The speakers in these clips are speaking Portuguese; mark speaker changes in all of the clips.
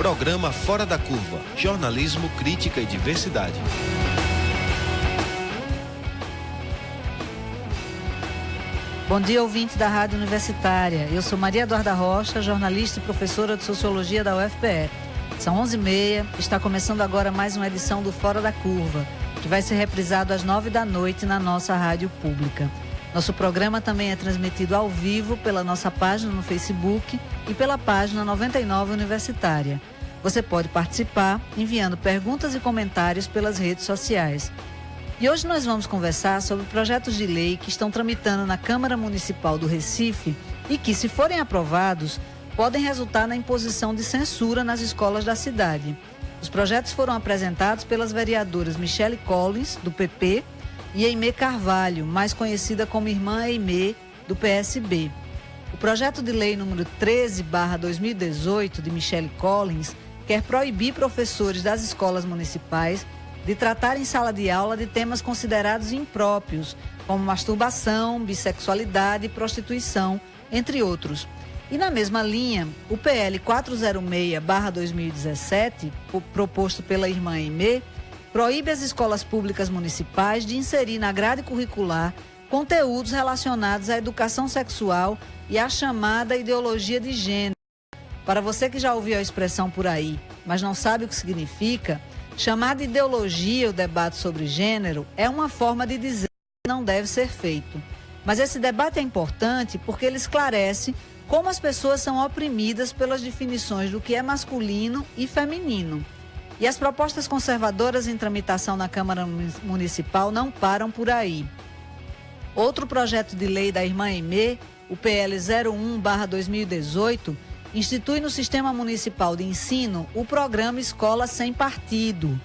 Speaker 1: Programa Fora da Curva, jornalismo, crítica e diversidade.
Speaker 2: Bom dia, ouvintes da Rádio Universitária. Eu sou Maria Eduarda Rocha, jornalista e professora de Sociologia da UFPE. São 11h30, está começando agora mais uma edição do Fora da Curva, que vai ser reprisado às 9h na nossa rádio pública. Nosso programa também é transmitido ao vivo pela nossa página no Facebook e pela página 99 Universitária. Você pode participar enviando perguntas e comentários pelas redes sociais. E hoje nós vamos conversar sobre projetos de lei que estão tramitando na Câmara Municipal do Recife e que, se forem aprovados, podem resultar na imposição de censura nas escolas da cidade. Os projetos foram apresentados pelas vereadoras Michele Collins, do PP, e Aimee Carvalho, mais conhecida como Irmã Aimee, do PSB. O projeto de lei número 13/2018, de Michele Collins, quer proibir professores das escolas municipais de tratar em sala de aula de temas considerados impróprios, como masturbação, bissexualidade e prostituição, entre outros. E na mesma linha, o PL 406/2017, proposto pela Irmã Aimee, proíbe as escolas públicas municipais de inserir na grade curricular conteúdos relacionados à educação sexual e à chamada ideologia de gênero. Para você que já ouviu a expressão por aí, mas não sabe o que significa, chamar de ideologia o debate sobre gênero é uma forma de dizer que não deve ser feito. Mas esse debate é importante porque ele esclarece como as pessoas são oprimidas pelas definições do que é masculino e feminino. E as propostas conservadoras em tramitação na Câmara Municipal não param por aí. Outro projeto de lei da Irmã Aimee, o PL 01/2018, institui no Sistema Municipal de Ensino o programa Escola Sem Partido.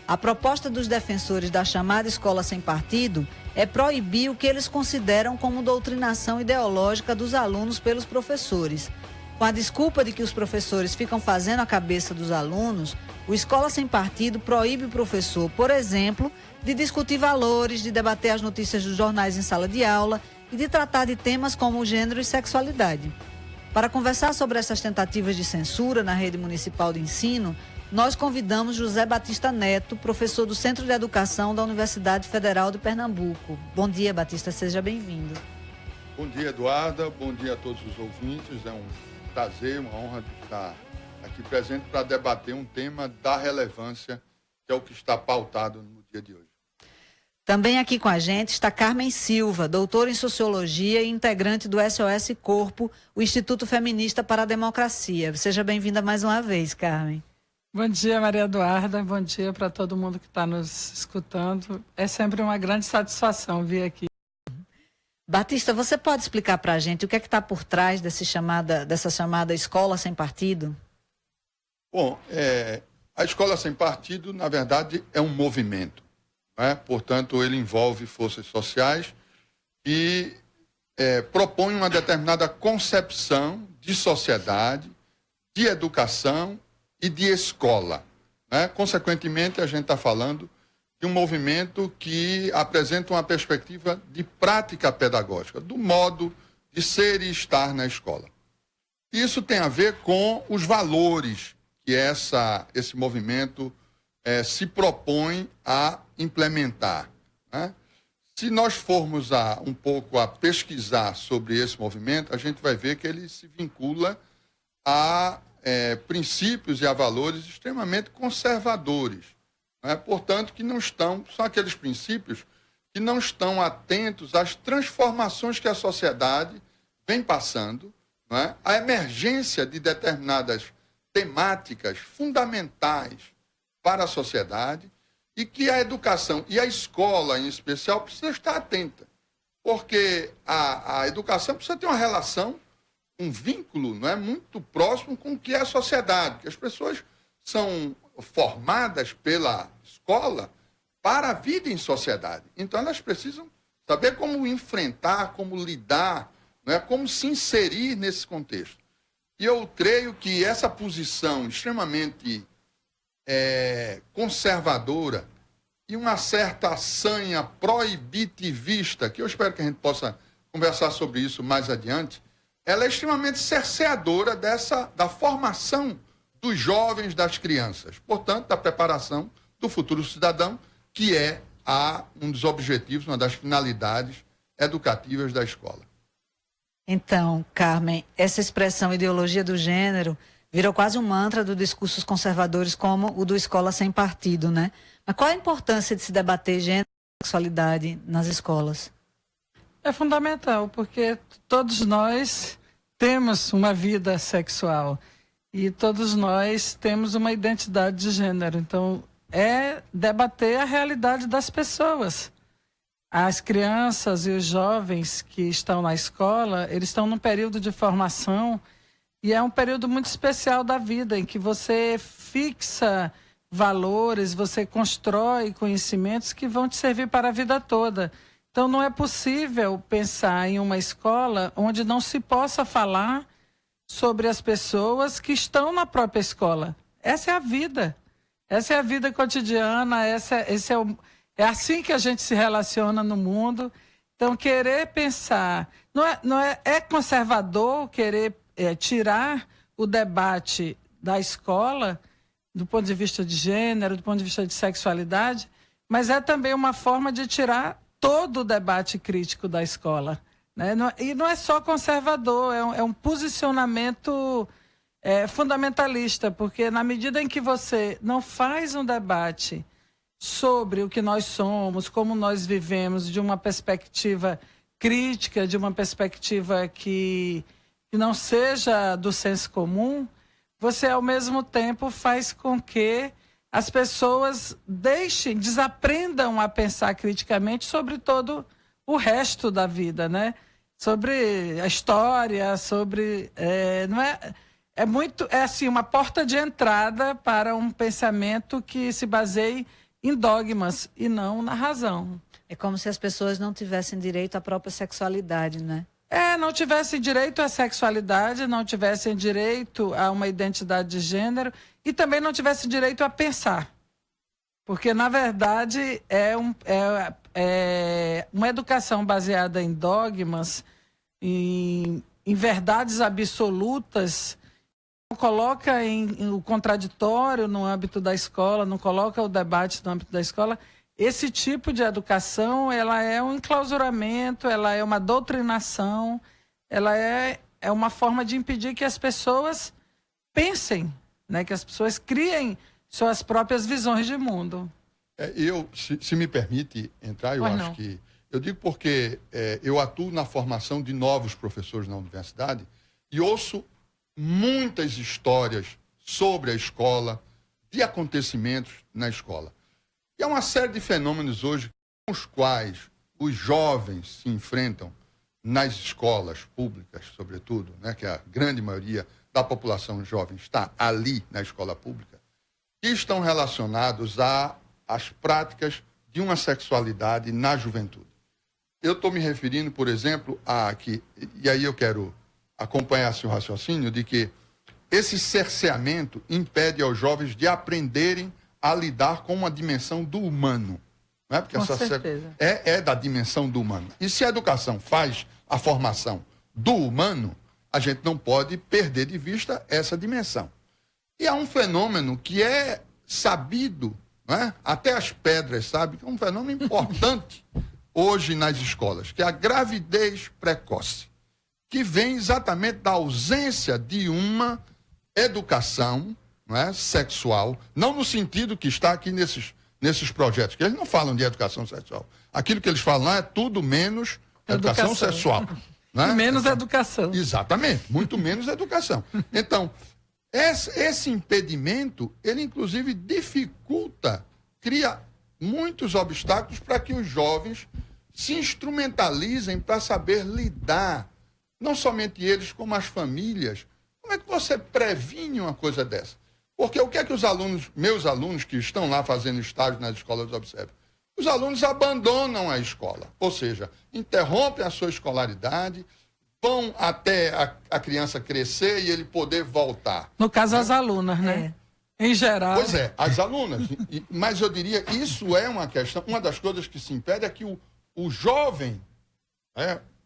Speaker 2: A proposta dos defensores da chamada Escola Sem Partido é proibir o que eles consideram como doutrinação ideológica dos alunos pelos professores. Com a desculpa de que os professores ficam fazendo a cabeça dos alunos, o Escola Sem Partido proíbe o professor, por exemplo, de discutir valores, de debater as notícias dos jornais em sala de aula e de tratar de temas como gênero e sexualidade. Para conversar sobre essas tentativas de censura na rede municipal de ensino, nós convidamos José Batista Neto, professor do Centro de Educação da Universidade Federal de Pernambuco. Bom dia, Batista, seja bem-vindo.
Speaker 3: Bom dia, Eduarda. Bom dia a todos os ouvintes. É um prazer, uma honra de estar aqui presente para debater um tema da relevância, que é o que está pautado no dia de hoje.
Speaker 2: Também aqui com a gente está Carmen Silva, doutora em Sociologia e integrante do SOS Corpo, o Instituto Feminista para a Democracia. Seja bem-vinda mais uma vez, Carmen.
Speaker 4: Bom dia, Maria Eduarda. Bom dia para todo mundo que está nos escutando. É sempre uma grande satisfação vir aqui.
Speaker 2: Batista, você pode explicar para a gente o que é que está por trás dessa chamada Escola Sem Partido?
Speaker 3: Bom, a Escola Sem Partido, na verdade, é um movimento. Portanto, ele envolve forças sociais e propõe uma determinada concepção de sociedade, de educação e de escola. Consequentemente, a gente está falando de um movimento que apresenta uma perspectiva de prática pedagógica, do modo de ser e estar na escola. Isso tem a ver com os valores que esse movimento se propõe a implementar. Se nós formos um pouco a pesquisar sobre esse movimento, a gente vai ver que ele se vincula a princípios e a valores extremamente conservadores. Portanto, que não são aqueles princípios que não estão atentos às transformações que a sociedade vem passando, a emergência de determinadas temáticas fundamentais para a sociedade e que a educação e a escola, em especial, precisa estar atenta, porque a educação precisa ter uma relação, um vínculo muito próximo com o que é a sociedade, que as pessoas são formadas pela escola para a vida em sociedade. Então, elas precisam saber como enfrentar, como lidar, como se inserir nesse contexto. E eu creio que essa posição extremamente conservadora e uma certa sanha proibitivista, que eu espero que a gente possa conversar sobre isso mais adiante, ela é extremamente cerceadora da formação dos jovens, das crianças. Portanto, da preparação do futuro cidadão, que é um dos objetivos, uma das finalidades educativas da escola.
Speaker 2: Então, Carmen, essa expressão ideologia do gênero virou quase um mantra dos discursos conservadores, como o do Escola Sem Partido, né? Mas qual a importância de se debater gênero e sexualidade nas escolas?
Speaker 4: É fundamental, porque todos nós temos uma vida sexual e todos nós temos uma identidade de gênero. Então, é debater a realidade das pessoas. As crianças e os jovens que estão na escola, eles estão num período de formação e é um período muito especial da vida, em que você fixa valores, você constrói conhecimentos que vão te servir para a vida toda. Então, não é possível pensar em uma escola onde não se possa falar sobre as pessoas que estão na própria escola. Essa é a vida. Essa é a vida cotidiana, é assim que a gente se relaciona no mundo. Então, querer pensar... É conservador querer tirar o debate da escola do ponto de vista de gênero, do ponto de vista de sexualidade, mas é também uma forma de tirar todo o debate crítico da escola, né? E não é só conservador, é um posicionamento fundamentalista, porque na medida em que você não faz um debate sobre o que nós somos, como nós vivemos, de uma perspectiva crítica, de uma perspectiva que não seja do senso comum, você ao mesmo tempo faz com que as pessoas desaprendam a pensar criticamente sobre todo o resto da vida, né? Sobre a história, sobre... É assim, uma porta de entrada para um pensamento que se baseie em dogmas e não na razão.
Speaker 2: É como se as pessoas não tivessem direito à própria sexualidade, né?
Speaker 4: Não tivessem direito à sexualidade, não tivessem direito a uma identidade de gênero e também não tivessem direito a pensar. Porque, na verdade, é uma educação baseada em dogmas, em verdades absolutas, não coloca o contraditório no âmbito da escola, não coloca o debate no âmbito da escola. Esse tipo de educação, ela é um enclausuramento, ela é uma doutrinação, ela é uma forma de impedir que as pessoas pensem, né? Que as pessoas criem suas próprias visões de mundo.
Speaker 3: Se me permite entrar, eu digo porque eu atuo na formação de novos professores na universidade e ouço muitas histórias sobre a escola, de acontecimentos na escola. E há uma série de fenômenos hoje com os quais os jovens se enfrentam nas escolas públicas, sobretudo, né, que a grande maioria da população jovem está ali na escola pública, que estão relacionados às práticas de uma sexualidade na juventude. Eu estou me referindo, por exemplo, e aí eu quero acompanhar seu raciocínio, de que esse cerceamento impede aos jovens de aprenderem a lidar com uma dimensão do humano. Não é? Porque
Speaker 4: com certeza.
Speaker 3: É da dimensão do humano. E se a educação faz a formação do humano, a gente não pode perder de vista essa dimensão. E há um fenômeno que é sabido, não é? Até as pedras sabem, que é um fenômeno importante hoje nas escolas, que é a gravidez precoce, que vem exatamente da ausência de uma educação, não é, sexual, não no sentido que está aqui nesses projetos, que eles não falam de educação sexual. Aquilo que eles falam lá é tudo menos educação sexual. Né?
Speaker 4: Menos educação.
Speaker 3: Exatamente, muito menos educação. Então, esse impedimento, ele inclusive dificulta, cria muitos obstáculos para que os jovens se instrumentalizem para saber lidar, não somente eles, como as famílias. Como é que você previne uma coisa dessa? Porque o que é que meus alunos que estão lá fazendo estágio nas escolas observam? Os alunos abandonam a escola, ou seja, interrompem a sua escolaridade, vão até a criança crescer e ele poder voltar.
Speaker 4: No caso, as alunas, né? Em geral.
Speaker 3: Pois é, as alunas. Mas eu diria, isso é uma questão, uma das coisas que se impede é que o jovem,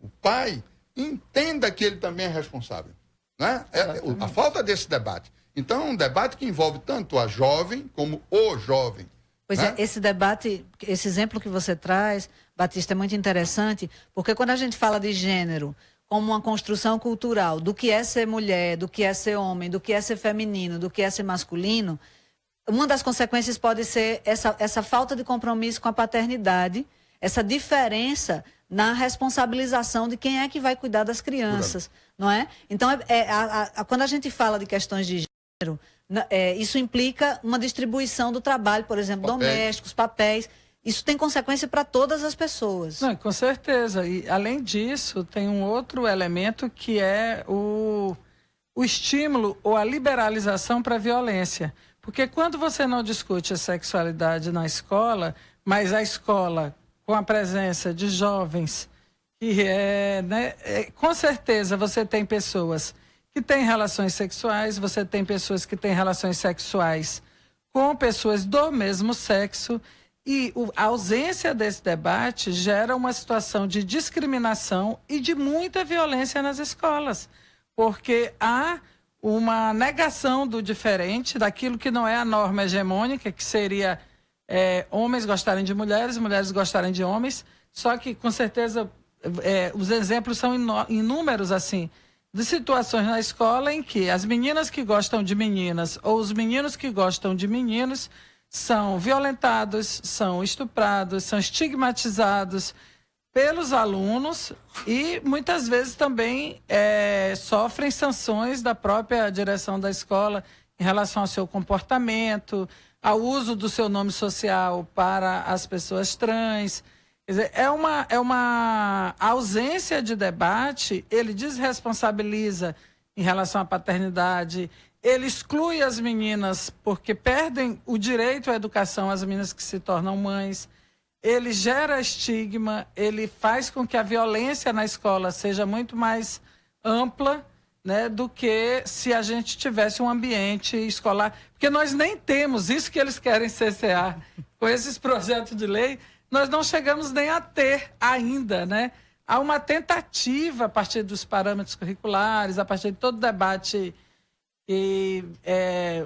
Speaker 3: o pai, entenda que ele também é responsável. Né? A falta desse debate. Então, é um debate que envolve tanto a jovem como o jovem.
Speaker 2: Pois
Speaker 3: né?
Speaker 2: é, esse debate, esse exemplo que você traz, Batista, é muito interessante, porque quando a gente fala de gênero como uma construção cultural do que é ser mulher, do que é ser homem, do que é ser feminino, do que é ser masculino, uma das consequências pode ser essa falta de compromisso com a paternidade, essa diferença na responsabilização de quem é que vai cuidar das crianças, não é? Então, quando a gente fala de questões de gênero, isso implica uma distribuição do trabalho, por exemplo, domésticos, papéis. Isso tem consequência para todas as pessoas.
Speaker 4: Não, com certeza. E, além disso, tem um outro elemento que é o estímulo ou a liberalização para a violência. Porque quando você não discute a sexualidade na escola, mas a escola, com a presença de jovens, com certeza você tem pessoas que têm relações sexuais, você tem pessoas que têm relações sexuais com pessoas do mesmo sexo, e a ausência desse debate gera uma situação de discriminação e de muita violência nas escolas, porque há uma negação do diferente, daquilo que não é a norma hegemônica, que seria homens gostarem de mulheres, mulheres gostarem de homens, só que, com certeza, os exemplos são inúmeros, assim, de situações na escola em que as meninas que gostam de meninas ou os meninos que gostam de meninos são violentados, são estuprados, são estigmatizados pelos alunos e muitas vezes também sofrem sanções da própria direção da escola em relação ao seu comportamento, ao uso do seu nome social para as pessoas trans. Quer dizer, é uma ausência de debate, ele desresponsabiliza em relação à paternidade, ele exclui as meninas porque perdem o direito à educação, as meninas que se tornam mães, ele gera estigma, ele faz com que a violência na escola seja muito mais ampla, né, do que se a gente tivesse um ambiente escolar. Porque nós nem temos isso que eles querem cercear com esses projetos de lei. Nós não chegamos nem a ter ainda, né? Há uma tentativa a partir dos parâmetros curriculares, a partir de todo o debate que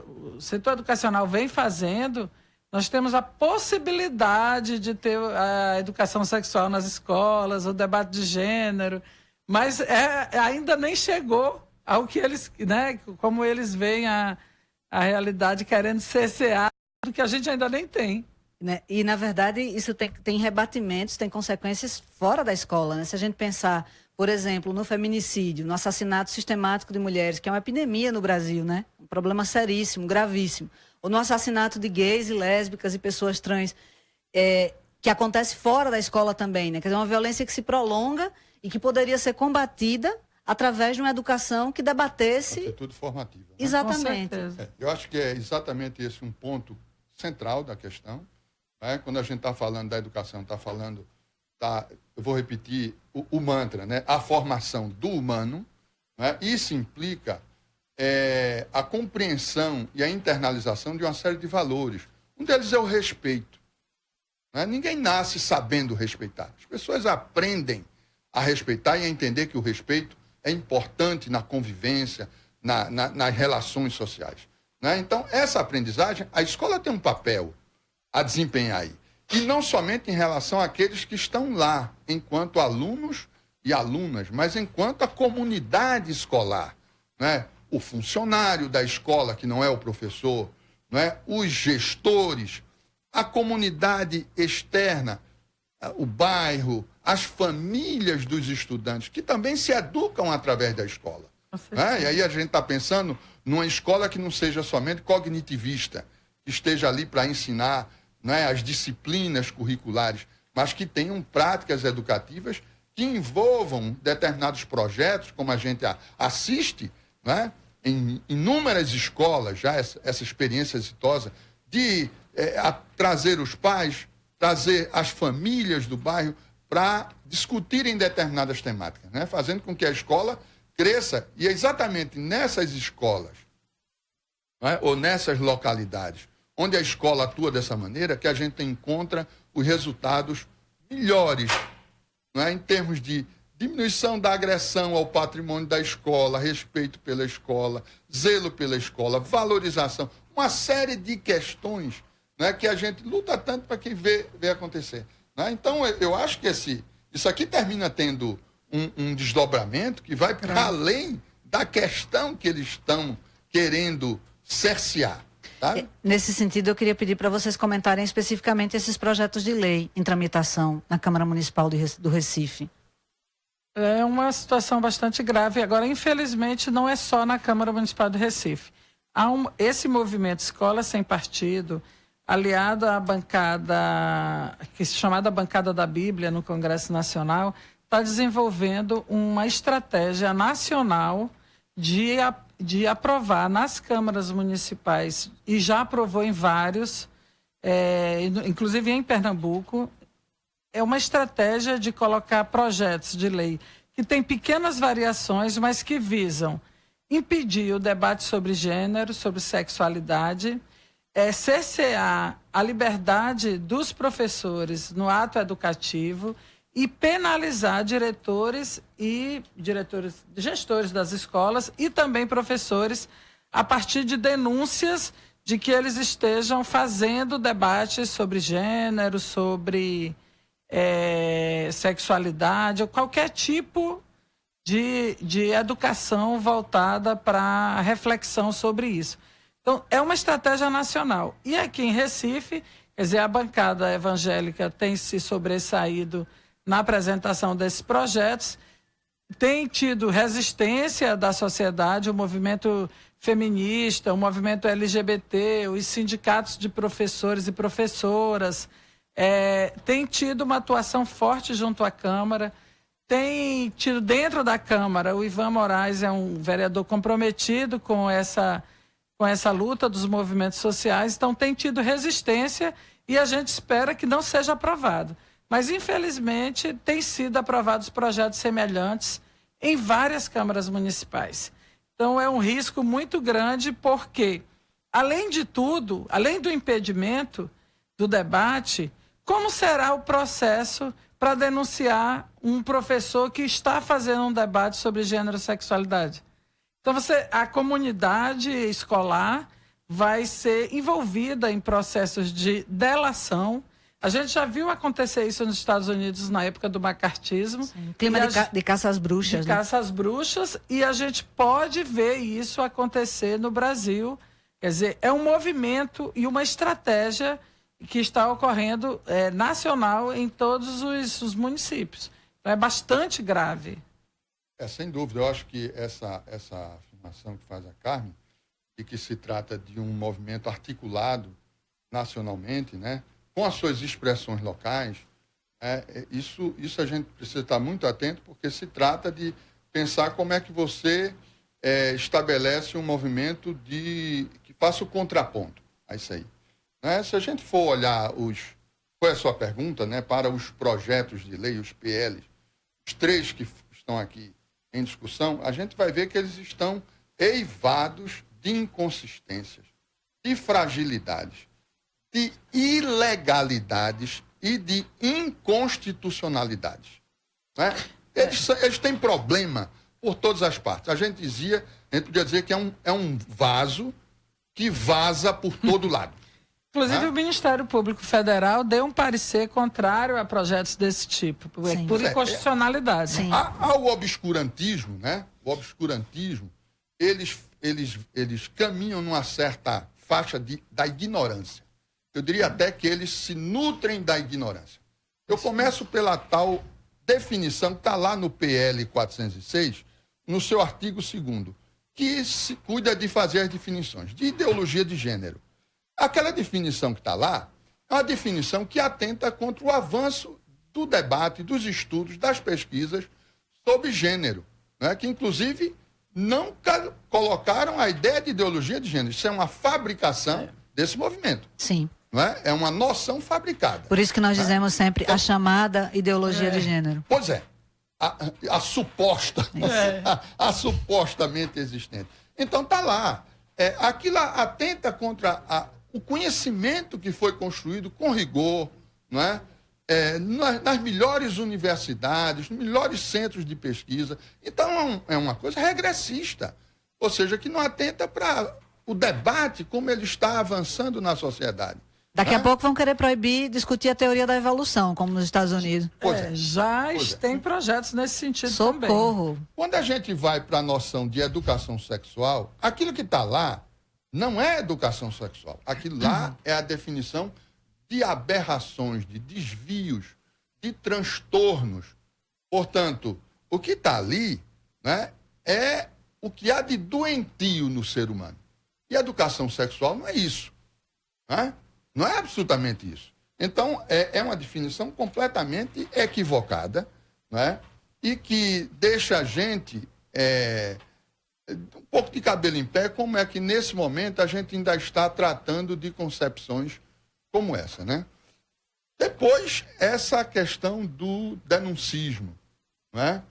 Speaker 4: o setor educacional vem fazendo. Nós temos a possibilidade de ter a educação sexual nas escolas, o debate de gênero, mas ainda nem chegou ao que eles, né? Como eles veem a realidade querendo cercear do que a gente ainda nem tem.
Speaker 2: Né? E, na verdade, isso tem rebatimentos, tem consequências fora da escola. Né? Se a gente pensar, por exemplo, no feminicídio, no assassinato sistemático de mulheres, que é uma epidemia no Brasil, né? Um problema seríssimo, gravíssimo. Ou no assassinato de gays e lésbicas e pessoas trans, que acontece fora da escola também. Né? Quer dizer, uma violência que se prolonga e que poderia ser combatida através de uma educação que debatesse...
Speaker 3: Atitude formativa. Né?
Speaker 2: Exatamente.
Speaker 3: Eu acho que é exatamente esse um ponto central da questão. Quando a gente está falando da educação, está falando, eu vou repetir o mantra, né? A formação do humano, né? Isso implica a compreensão e a internalização de uma série de valores. Um deles é o respeito. Né? Ninguém nasce sabendo respeitar. As pessoas aprendem a respeitar e a entender que o respeito é importante na convivência, nas relações sociais. Né? Então, essa aprendizagem, a escola tem um papel a desempenhar aí. E não somente em relação àqueles que estão lá, enquanto alunos e alunas, mas enquanto a comunidade escolar, né? O funcionário da escola, que não é o professor, né? Os gestores, a comunidade externa, o bairro, as famílias dos estudantes, que também se educam através da escola. Né? E aí a gente está pensando numa escola que não seja somente cognitivista, que esteja ali para ensinar, né, as disciplinas curriculares, mas que tenham práticas educativas que envolvam determinados projetos, como a gente assiste, né, em inúmeras escolas, já essa experiência exitosa, de trazer os pais, trazer as famílias do bairro para discutirem determinadas temáticas, né, fazendo com que a escola cresça. E é exatamente nessas escolas, né, ou nessas localidades, onde a escola atua dessa maneira, que a gente encontra os resultados melhores, né, em termos de diminuição da agressão ao patrimônio da escola, respeito pela escola, zelo pela escola, valorização, uma série de questões, né, que a gente luta tanto para quem vê acontecer. Né? Então, eu acho que isso aqui termina tendo um desdobramento que vai para além da questão que eles estão querendo cercear. Tá?
Speaker 2: Nesse sentido, eu queria pedir para vocês comentarem especificamente esses projetos de lei em tramitação na Câmara Municipal do Recife.
Speaker 4: É uma situação bastante grave. Agora, infelizmente, não é só na Câmara Municipal do Recife. Há esse movimento Escola Sem Partido, aliado à bancada, chamada Bancada da Bíblia no Congresso Nacional, está desenvolvendo uma estratégia nacional de aprovar nas câmaras municipais, e já aprovou em vários, inclusive em Pernambuco, é uma estratégia de colocar projetos de lei que têm pequenas variações, mas que visam impedir o debate sobre gênero, sobre sexualidade, cercear a liberdade dos professores no ato educativo e penalizar gestores das escolas e também professores a partir de denúncias de que eles estejam fazendo debates sobre gênero, sobre sexualidade, ou qualquer tipo de educação voltada para a reflexão sobre isso. Então, é uma estratégia nacional. E aqui em Recife, quer dizer, a bancada evangélica tem se sobressaído na apresentação desses projetos, tem tido resistência da sociedade, o movimento feminista, o movimento LGBT, os sindicatos de professores e professoras, tem tido uma atuação forte junto à Câmara, tem tido dentro da Câmara, o Ivan Moraes é um vereador comprometido com essa luta dos movimentos sociais, então tem tido resistência e a gente espera que não seja aprovado. Mas, infelizmente, tem sido aprovados projetos semelhantes em várias câmaras municipais. Então, é um risco muito grande porque, além de tudo, além do impedimento do debate, como será o processo para denunciar um professor que está fazendo um debate sobre gênero e sexualidade? Então, a comunidade escolar vai ser envolvida em processos de delação. A gente já viu acontecer isso nos Estados Unidos na época do macartismo.
Speaker 2: Sim, clima de caça às bruxas.
Speaker 4: De caça às bruxas, e a gente pode ver isso acontecer no Brasil. Quer dizer, é um movimento e uma estratégia que está ocorrendo nacional em todos os municípios. Então, é bastante grave.
Speaker 3: Sem dúvida, eu acho que essa afirmação que faz a Carmen, e que se trata de um movimento articulado nacionalmente, né, com as suas expressões locais, isso a gente precisa estar muito atento, porque se trata de pensar como é que você estabelece um movimento que faça o contraponto a isso aí. Né? Se a gente for olhar qual é a sua pergunta, né, para os projetos de lei, os PLs, os 3 que estão aqui em discussão, a gente vai ver que eles estão eivados de inconsistências, de fragilidades, de ilegalidades e de inconstitucionalidades. Né? Eles têm problema por todas as partes. A gente podia dizer que é um vaso que vaza por todo lado.
Speaker 4: Inclusive, o Ministério Público Federal deu um parecer contrário a projetos desse tipo, por inconstitucionalidade.
Speaker 2: Sim.
Speaker 3: Há o obscurantismo, né? O obscurantismo, eles caminham numa certa faixa da ignorância. Eu diria até que eles se nutrem da ignorância. Eu começo pela tal definição que está lá no PL 406, no seu artigo 2º, que se cuida de fazer as definições de ideologia de gênero. Aquela definição que está lá é uma definição que atenta contra o avanço do debate, dos estudos, das pesquisas sobre gênero, né? Que, inclusive, nunca colocaram a ideia de ideologia de gênero. Isso é uma fabricação desse movimento.
Speaker 2: Sim.
Speaker 3: Não é? É uma noção fabricada.
Speaker 2: Por isso que nós dizemos sempre a chamada ideologia de gênero.
Speaker 3: Pois é. A suposta, a supostamente existente. Então está lá. Aquilo atenta contra o conhecimento que foi construído com rigor, não é? nas melhores universidades, nos melhores centros de pesquisa. Então, é uma coisa regressista, ou seja, que não atenta para o debate como ele está avançando na sociedade.
Speaker 2: Daqui a pouco vão querer proibir discutir a teoria da evolução, como nos Estados Unidos.
Speaker 4: Tem projetos nesse sentido também.
Speaker 2: Socorro.
Speaker 3: Quando a gente vai para a noção de educação sexual, aquilo que está lá não é educação sexual. Aquilo lá é a definição de aberrações, de desvios, de transtornos. Portanto, o que está ali, né, é o que há de doentio no ser humano. E a educação sexual não é isso, né? Não é absolutamente isso. Então, é uma definição completamente equivocada, né? E que deixa a gente um pouco de cabelo em pé, como é que nesse momento a gente ainda está tratando de concepções como essa, né? Depois, essa questão do denuncismo, né?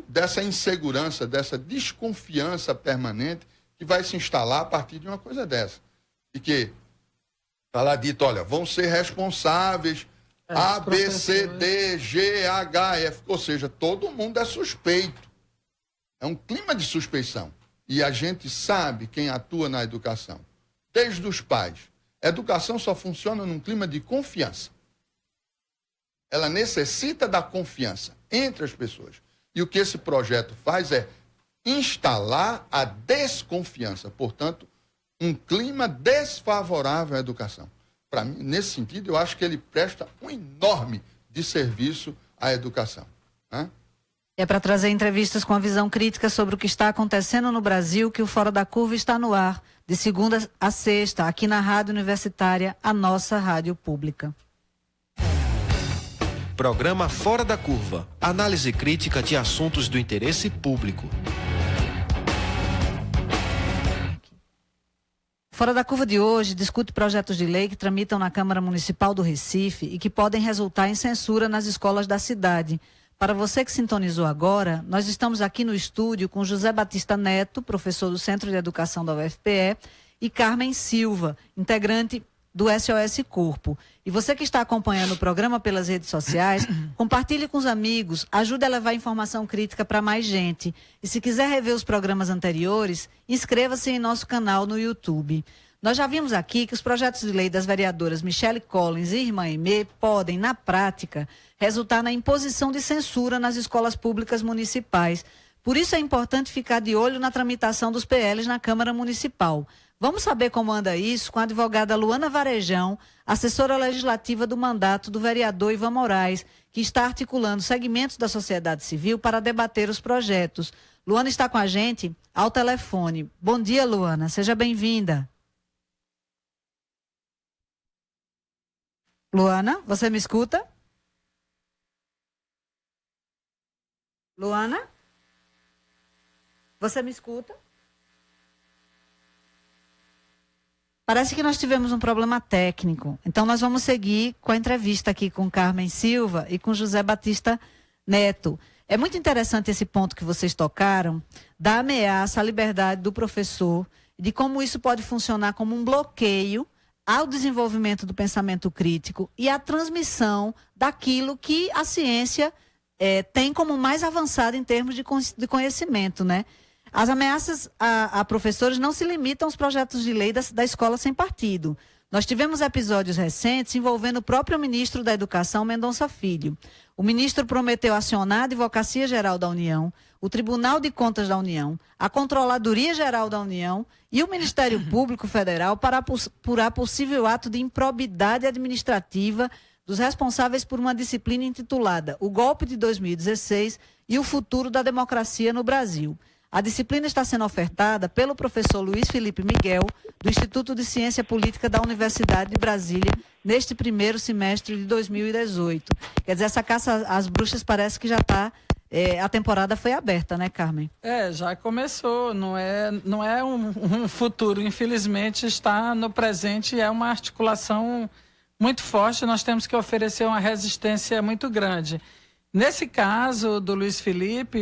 Speaker 3: Dessa insegurança, dessa desconfiança permanente que vai se instalar a partir de uma coisa dessa. E que está lá dito, olha, vão ser responsáveis A, B, C, D, G, H, F, ou seja, todo mundo é suspeito. É um clima de suspeição. E a gente sabe quem atua na educação, desde os pais. A educação só funciona num clima de confiança. Ela necessita da confiança entre as pessoas. E o que esse projeto faz é instalar a desconfiança, portanto, um clima desfavorável à educação. Para mim, nesse sentido, eu acho que ele presta um enorme desserviço à educação, né?
Speaker 2: É para trazer entrevistas com a visão crítica sobre o que está acontecendo no Brasil que o Fora da Curva está no ar, de segunda a sexta, aqui na Rádio Universitária, a nossa rádio pública.
Speaker 1: Programa Fora da Curva. Análise crítica de assuntos do interesse público.
Speaker 2: Fora da Curva de hoje discute projetos de lei que tramitam na Câmara Municipal do Recife e que podem resultar em censura nas escolas da cidade. Para você que sintonizou agora, nós estamos aqui no estúdio com José Batista Neto, professor do Centro de Educação da UFPE, e Carmen Silva, integrante do SOS Corpo. E você que está acompanhando o programa pelas redes sociais, compartilhe com os amigos, ajude a levar informação crítica para mais gente. E se quiser rever os programas anteriores, inscreva-se em nosso canal no YouTube. Nós já vimos aqui que os projetos de lei das vereadoras Michele Collins e Irmã Aimee podem, na prática, resultar na imposição de censura nas escolas públicas municipais. Por isso é importante ficar de olho na tramitação dos PLs na Câmara Municipal. Vamos saber como anda isso com a advogada Luana Varejão, assessora legislativa do mandato do vereador Ivan Moraes, que está articulando segmentos da sociedade civil para debater os projetos. Luana está com a gente ao telefone. Bom dia, Luana. Seja bem-vinda. Luana, você me escuta? Luana? Você me escuta? Parece que nós tivemos um problema técnico. Então, nós vamos seguir com a entrevista aqui com Carmen Silva e com José Batista Neto. É muito interessante esse ponto que vocês tocaram, da ameaça à liberdade do professor, de como isso pode funcionar como um bloqueio ao desenvolvimento do pensamento crítico e à transmissão daquilo que a ciência tem como mais avançado em termos de conhecimento, né? As ameaças a professores não se limitam aos projetos de lei da escola sem partido. Nós tivemos episódios recentes envolvendo o próprio ministro da Educação, Mendonça Filho. O ministro prometeu acionar a Advocacia Geral da União, o Tribunal de Contas da União, a Controladoria Geral da União e o Ministério Público Federal para apurar possível ato de improbidade administrativa dos responsáveis por uma disciplina intitulada O Golpe de 2016 e o Futuro da Democracia no Brasil. A disciplina está sendo ofertada pelo professor Luiz Felipe Miguel, do Instituto de Ciência Política da Universidade de Brasília, neste primeiro semestre de 2018. Quer dizer, essa caça às bruxas parece que já está... a temporada foi aberta, né, Carmen?
Speaker 4: Já começou. Não é um futuro. Infelizmente, está no presente e é uma articulação muito forte. Nós temos que oferecer uma resistência muito grande. Nesse caso do Luiz Felipe,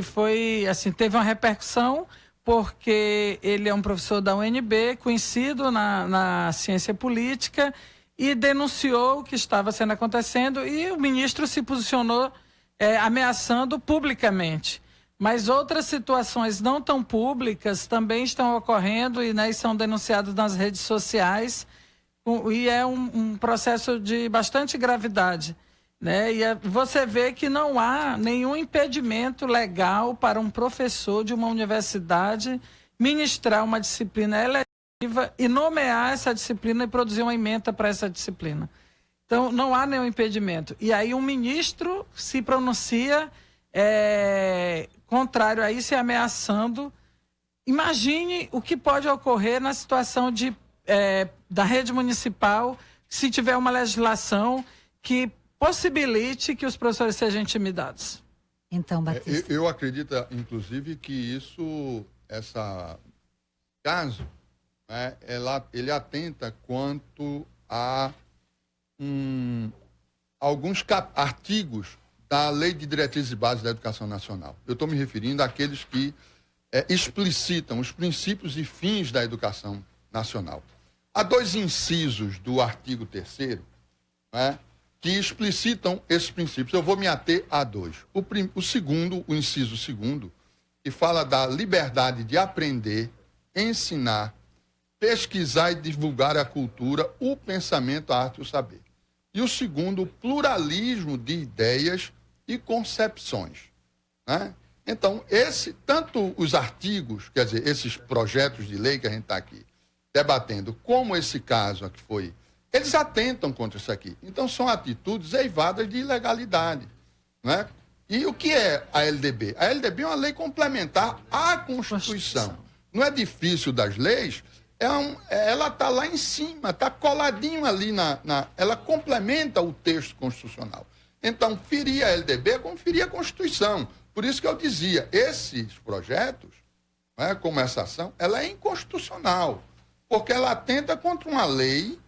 Speaker 4: teve uma repercussão porque ele é um professor da UNB, conhecido na ciência política, e denunciou o que estava sendo acontecendo e o ministro se posicionou ameaçando publicamente. Mas outras situações não tão públicas também estão ocorrendo e, né, são denunciadas nas redes sociais e é um processo de bastante gravidade, né? E você vê que não há nenhum impedimento legal para um professor de uma universidade ministrar uma disciplina eletiva e nomear essa disciplina e produzir uma ementa para essa disciplina. Então, não há nenhum impedimento. E aí um ministro se pronuncia contrário a isso e ameaçando. Imagine o que pode ocorrer na situação da rede municipal se tiver uma legislação que possibilite que os professores sejam intimidados.
Speaker 2: Então, Batista.
Speaker 3: Eu acredito, inclusive, que esse caso, né, ele atenta quanto a alguns artigos da Lei de Diretrizes e Bases da Educação Nacional. Eu estou me referindo àqueles que explicitam os princípios e fins da educação nacional. Há 2 incisos do artigo 3º, né, que explicitam esses princípios. Eu vou me ater a 2. O segundo, o inciso 2º, que fala da liberdade de aprender, ensinar, pesquisar e divulgar a cultura, o pensamento, a arte e o saber. E o segundo, o pluralismo de ideias e concepções, né? Então, tanto os artigos, quer dizer, esses projetos de lei que a gente está aqui debatendo, como esse caso aqui eles atentam contra isso aqui. Então, são atitudes eivadas de ilegalidade, né? E o que é a LDB? A LDB é uma lei complementar à Constituição. Não é difícil das leis, ela está lá em cima, está coladinho ali ela complementa o texto constitucional. Então, ferir a LDB é como ferir a Constituição. Por isso que eu dizia, esses projetos, né, como essa ação, ela é inconstitucional, porque ela atenta contra uma lei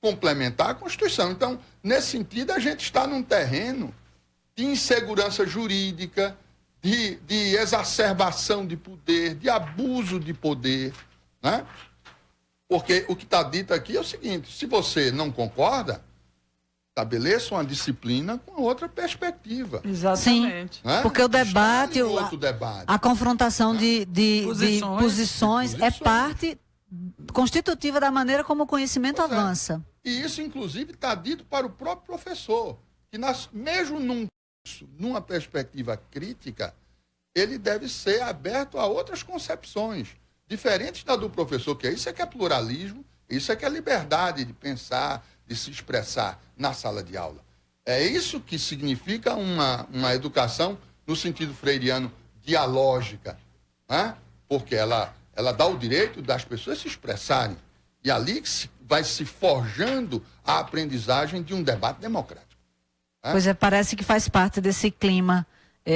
Speaker 3: complementar à Constituição. Então, nesse sentido, a gente está num terreno de insegurança jurídica, de exacerbação de poder, de abuso de poder, né? Porque o que está dito aqui é o seguinte: se você não concorda, estabeleça uma disciplina com outra perspectiva.
Speaker 4: Exatamente.
Speaker 2: Sim, porque o debate, a confrontação de posições é parte constitutiva da maneira como o conhecimento avança.
Speaker 3: E isso, inclusive, está dito para o próprio professor, que mesmo numa perspectiva crítica, ele deve ser aberto a outras concepções, diferentes da do professor, que isso é que é pluralismo, isso é que é liberdade de pensar, de se expressar na sala de aula. É isso que significa uma educação no sentido freiriano dialógica, né? Porque ela dá o direito das pessoas se expressarem. E ali vai se forjando a aprendizagem de um debate democrático. Né?
Speaker 2: Pois é, parece que faz parte desse clima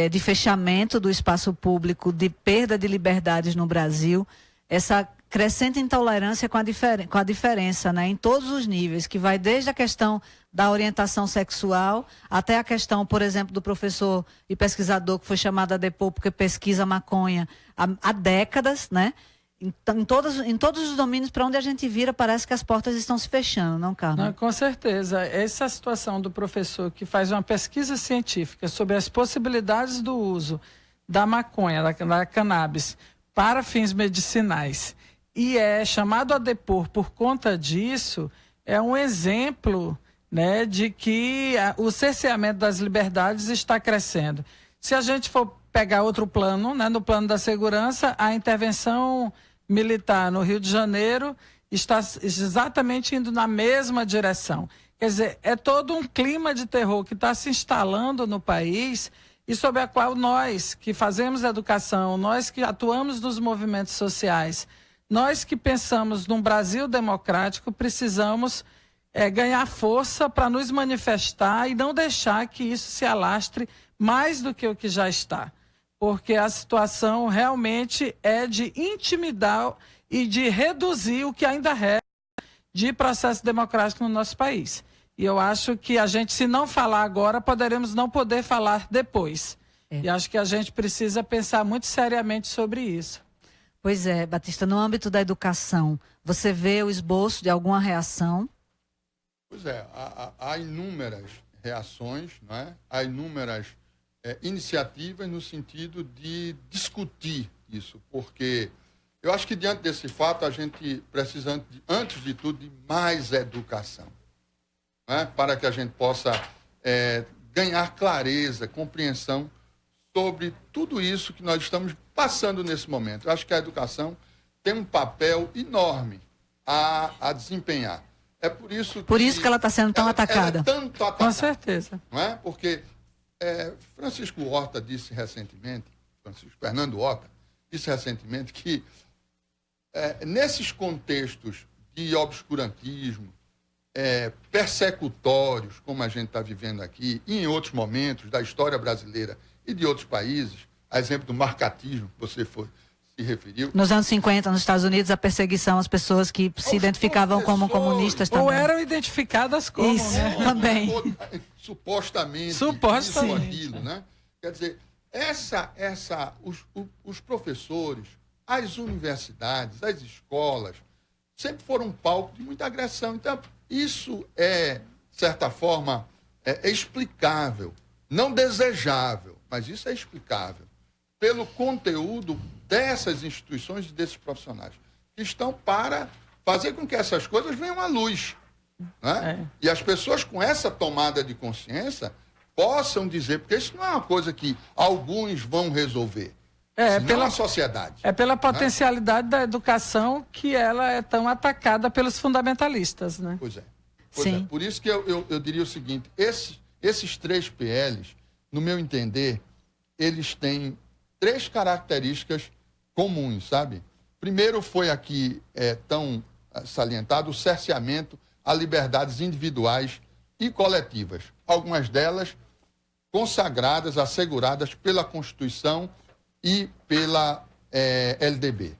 Speaker 2: de fechamento do espaço público, de perda de liberdades no Brasil, essa crescente intolerância com a diferença, né, em todos os níveis, que vai desde a questão da orientação sexual até a questão, por exemplo, do professor e pesquisador que foi chamado a depor porque pesquisa maconha há décadas, né? Em todos os domínios para onde a gente vira, parece que as portas estão se fechando, não, Carlos?
Speaker 4: Não, com certeza. Essa situação do professor que faz uma pesquisa científica sobre as possibilidades do uso da maconha, da cannabis, para fins medicinais, e é chamado a depor por conta disso, é um exemplo, né, de que o cerceamento das liberdades está crescendo. Se a gente for pegar outro plano, né, no plano da segurança, a intervenção militar no Rio de Janeiro está exatamente indo na mesma direção. Quer dizer, é todo um clima de terror que está se instalando no país e sobre a qual nós que fazemos educação, nós que atuamos nos movimentos sociais, nós que pensamos num Brasil democrático, precisamos ganhar força para nos manifestar e não deixar que isso se alastre mais do que o que já está. Porque a situação realmente é de intimidar e de reduzir o que ainda resta de processo democrático no nosso país. E eu acho que a gente, se não falar agora, poderemos não poder falar depois. E acho que a gente precisa pensar muito seriamente sobre isso.
Speaker 2: Pois é, Batista, no âmbito da educação, você vê o esboço de alguma reação?
Speaker 3: Pois é, há inúmeras reações, não é? Há inúmeras iniciativas no sentido de discutir isso, porque eu acho que diante desse fato a gente precisa, antes de tudo, de mais educação, não é? Para que a gente possa ganhar clareza, compreensão sobre tudo isso que nós estamos passando nesse momento. Eu acho que a educação tem um papel enorme a desempenhar. É por isso
Speaker 2: que ela está sendo tão atacada.
Speaker 3: Ela é tanto atacada.
Speaker 4: Com certeza.
Speaker 3: Não é? Porque Francisco Horta disse recentemente, Fernando Horta disse recentemente que nesses contextos de obscurantismo, persecutórios, como a gente está vivendo aqui, e em outros momentos da história brasileira e de outros países, a exemplo do marcatismo que você se referiu.
Speaker 2: Nos anos 50, nos Estados Unidos, a perseguição às pessoas que se identificavam como comunistas também.
Speaker 4: Ou eram identificadas como,
Speaker 2: isso,
Speaker 4: né?
Speaker 2: Também.
Speaker 3: Supostamente.
Speaker 4: Supostamente.
Speaker 3: Aquilo, né? Quer dizer, os professores, as universidades, as escolas, sempre foram palco de muita agressão. Então, isso de certa forma, explicável. Não desejável, mas isso é explicável pelo conteúdo dessas instituições e desses profissionais que estão para fazer com que essas coisas venham à luz. Né? E as pessoas com essa tomada de consciência possam dizer, porque isso não é uma coisa que alguns vão resolver, pela sociedade.
Speaker 4: É pela potencialidade da educação que ela é tão atacada pelos fundamentalistas. Né?
Speaker 3: Pois é.
Speaker 2: Sim.
Speaker 3: Por isso que eu diria o seguinte, esses 3 PLs, no meu entender, eles têm 3 características comuns, sabe? Primeiro foi aqui tão salientado o cerceamento a liberdades individuais e coletivas, algumas delas consagradas, asseguradas pela Constituição e pela LDB.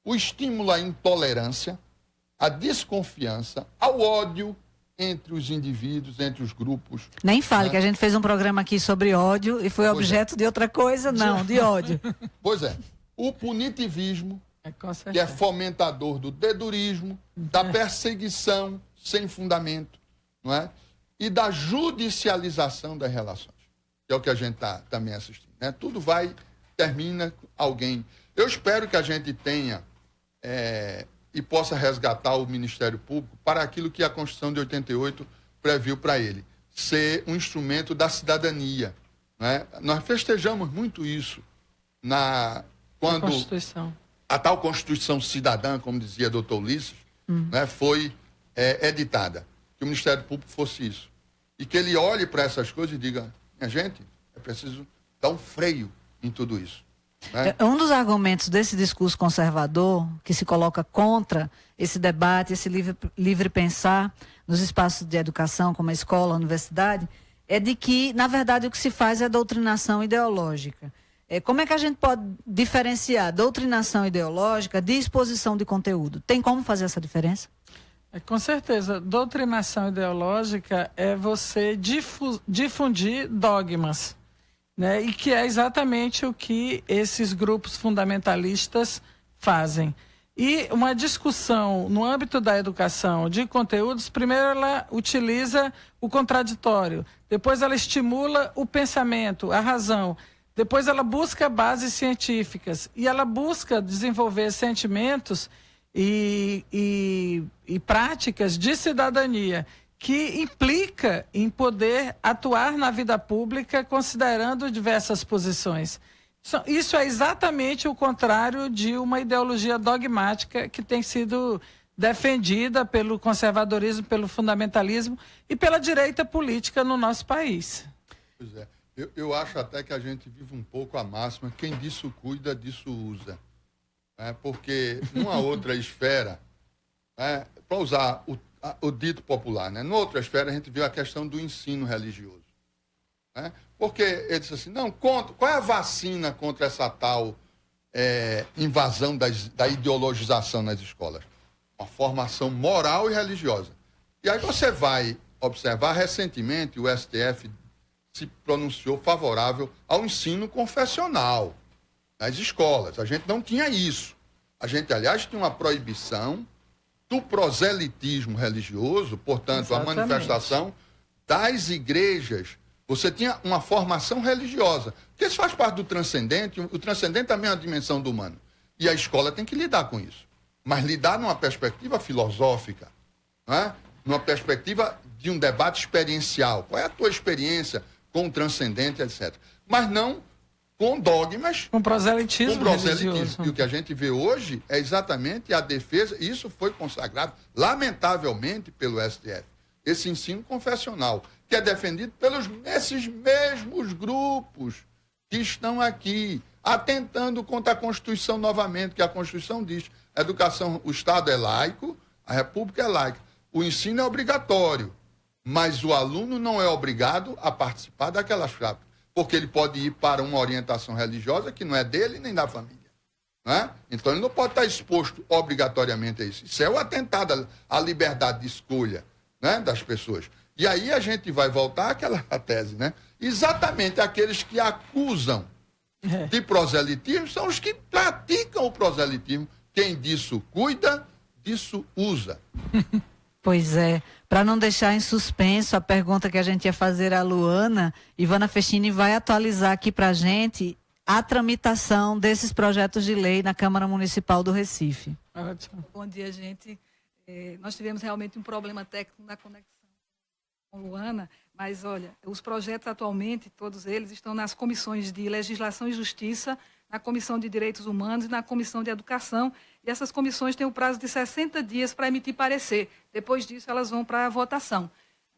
Speaker 3: O estímulo à intolerância, à desconfiança, ao ódio entre os indivíduos, entre os grupos.
Speaker 2: Nem fale que a gente fez um programa aqui sobre ódio e foi objeto de outra coisa, não, de ódio.
Speaker 3: Pois é. O punitivismo, que é fomentador do dedurismo, da perseguição sem fundamento, não é? E da judicialização das relações, que é o que a gente está também assistindo. Né? Tudo termina alguém. Eu espero que a gente tenha e possa resgatar o Ministério Público para aquilo que a Constituição de 88 previu para ele, ser um instrumento da cidadania. Né? Nós festejamos muito isso quando a tal Constituição Cidadã, como dizia Dr. Ulisses, né, foi editada, que o Ministério Público fosse isso. E que ele olhe para essas coisas e diga, minha gente, é preciso dar um freio em tudo isso. Né?
Speaker 2: Um dos argumentos desse discurso conservador, que se coloca contra esse debate, esse livre pensar nos espaços de educação, como a escola, a universidade, é de que, na verdade, o que se faz é doutrinação ideológica. Como é que a gente pode diferenciar doutrinação ideológica de exposição de conteúdo? Tem como fazer essa diferença?
Speaker 4: Com certeza. Doutrinação ideológica é você difundir dogmas. Né? E que é exatamente o que esses grupos fundamentalistas fazem. E uma discussão no âmbito da educação de conteúdos, primeiro ela utiliza o contraditório, depois ela estimula o pensamento, a razão, depois ela busca bases científicas e ela busca desenvolver sentimentos e práticas de cidadania, que implica em poder atuar na vida pública considerando diversas posições. Isso é exatamente o contrário de uma ideologia dogmática que tem sido defendida pelo conservadorismo, pelo fundamentalismo e pela direita política no nosso país.
Speaker 3: Pois é. Eu acho até que a gente vive um pouco a máxima, quem disso cuida, disso usa. Porque numa outra esfera, para usar o dito popular, né? Numa outra esfera a gente viu a questão do ensino religioso. Né? Porque ele disse assim, qual é a vacina contra essa tal invasão da ideologização nas escolas? Uma formação moral e religiosa. E aí você vai observar, recentemente o STF se pronunciou favorável ao ensino confessional nas escolas. A gente não tinha isso. A gente, aliás, tinha uma proibição do proselitismo religioso, portanto,
Speaker 4: Exatamente.
Speaker 3: a manifestação das igrejas. Você tinha uma formação religiosa, porque isso faz parte do transcendente, o transcendente também é uma dimensão do humano. E a escola tem que lidar com isso. Mas lidar numa perspectiva filosófica, não é? Numa perspectiva de um debate experiencial. Qual é a tua experiência com o transcendente, etc. Mas não com dogmas.
Speaker 4: Com proselitismo religioso.
Speaker 3: E o que a gente vê hoje é exatamente a defesa, e isso foi consagrado, lamentavelmente, pelo STF. Esse ensino confessional, que é defendido pelos esses mesmos grupos que estão aqui, atentando contra a Constituição novamente, que a Constituição diz, educação, o Estado é laico, a República é laica, o ensino é obrigatório, mas o aluno não é obrigado a participar daquelas práticas, porque ele pode ir para uma orientação religiosa que não é dele nem da família. Não é? Então ele não pode estar exposto obrigatoriamente a isso. Isso é o atentado à liberdade de escolha, né, das pessoas. E aí a gente vai voltar àquela tese, né? Exatamente aqueles que acusam de proselitismo são os que praticam o proselitismo. Quem disso cuida, disso usa.
Speaker 2: Pois é. Para não deixar em suspenso a pergunta que a gente ia fazer à Luana, Ivana Festini vai atualizar aqui para a gente a tramitação desses projetos de lei na Câmara Municipal do Recife.
Speaker 4: Ótimo.
Speaker 5: Bom dia, gente. Nós tivemos realmente um problema técnico na conexão com Luana, mas olha, os projetos atualmente, todos eles, estão nas comissões de Legislação e Justiça, na Comissão de Direitos Humanos e na Comissão de Educação, e essas comissões têm o prazo de 60 dias para emitir parecer. Depois disso, elas vão para a votação.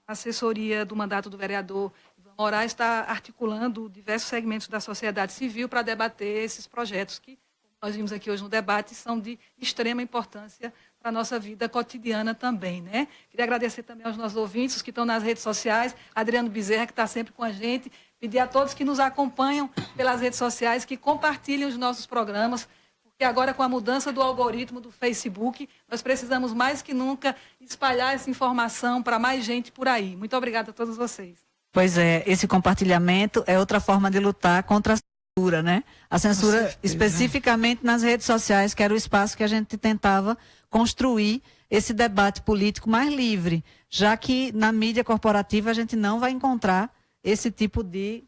Speaker 5: A assessoria do mandato do vereador Ivan Moraes está articulando diversos segmentos da sociedade civil para debater esses projetos que, como nós vimos aqui hoje no debate, são de extrema importância para a nossa vida cotidiana também, né? Queria agradecer também aos nossos ouvintes, os que estão nas redes sociais, Adriano Bezerra, que está sempre com a gente, pedir a todos que nos acompanham pelas redes sociais, que compartilhem os nossos programas, porque agora com a mudança do algoritmo do Facebook, nós precisamos mais que nunca espalhar essa informação para mais gente por aí. Muito obrigada a todos vocês.
Speaker 2: Pois é, esse compartilhamento é outra forma de lutar contra a censura, né? A censura especificamente nas redes sociais, que era o espaço que a gente tentava construir esse debate político mais livre, já que na mídia corporativa a gente não vai encontrar esse tipo de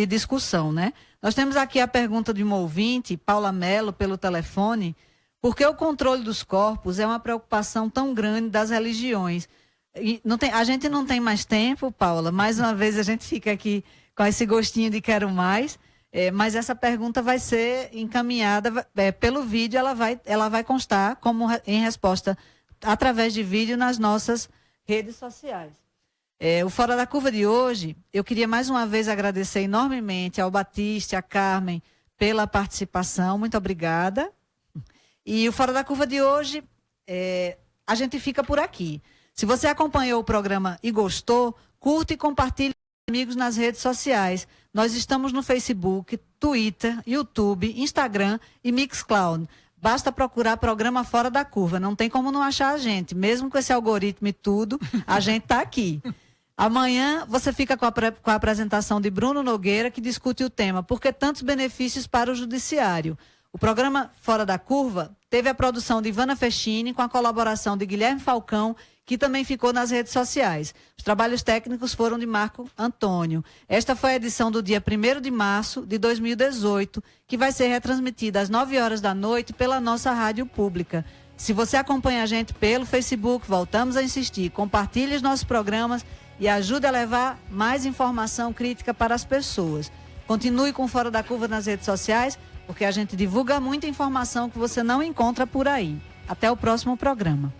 Speaker 2: discussão, né? Nós temos aqui a pergunta de uma ouvinte, Paula Mello, pelo telefone: por que o controle dos corpos é uma preocupação tão grande das religiões? E a gente não tem mais tempo, Paula, mais uma vez a gente fica aqui com esse gostinho de quero mais, mas essa pergunta vai ser encaminhada pelo vídeo, ela vai constar como em resposta através de vídeo nas nossas redes sociais. O Fora da Curva de hoje, eu queria mais uma vez agradecer enormemente ao Batiste, a Carmen, pela participação, muito obrigada. E o Fora da Curva de hoje, a gente fica por aqui. Se você acompanhou o programa e gostou, curta e compartilhe com amigos nas redes sociais. Nós estamos no Facebook, Twitter, YouTube, Instagram e Mixcloud. Basta procurar programa Fora da Curva, não tem como não achar a gente. Mesmo com esse algoritmo e tudo, a gente está aqui. Amanhã você fica com a apresentação de Bruno Nogueira, que discute o tema Por que tantos benefícios para o Judiciário? O programa Fora da Curva teve a produção de Ivana Festini, com a colaboração de Guilherme Falcão, que também ficou nas redes sociais. Os trabalhos técnicos foram de Marco Antônio. Esta foi a edição do dia 1º de março de 2018, que vai ser retransmitida às 9 horas da noite pela nossa rádio pública. Se você acompanha a gente pelo Facebook, voltamos a insistir, compartilhe os nossos programas e ajude a levar mais informação crítica para as pessoas. Continue com Fora da Curva nas redes sociais, porque a gente divulga muita informação que você não encontra por aí. Até o próximo programa.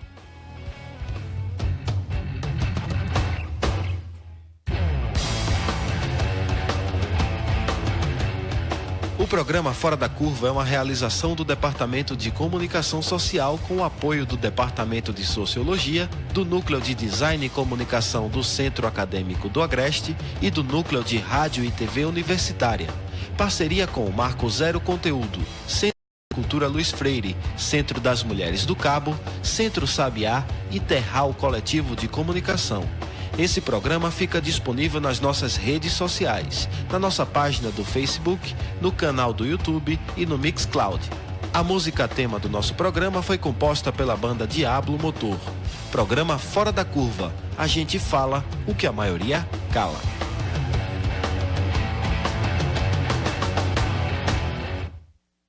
Speaker 1: O programa Fora da Curva é uma realização do Departamento de Comunicação Social com o apoio do Departamento de Sociologia, do Núcleo de Design e Comunicação do Centro Acadêmico do Agreste e do Núcleo de Rádio e TV Universitária. Parceria com o Marco Zero Conteúdo, Centro de Cultura Luiz Freire, Centro das Mulheres do Cabo, Centro Sabiá e Terral Coletivo de Comunicação. Esse programa fica disponível nas nossas redes sociais, na nossa página do Facebook, no canal do YouTube e no Mixcloud. A música tema do nosso programa foi composta pela banda Diablo Motor. Programa Fora da Curva. A gente fala o que a maioria cala.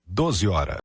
Speaker 6: 12 horas.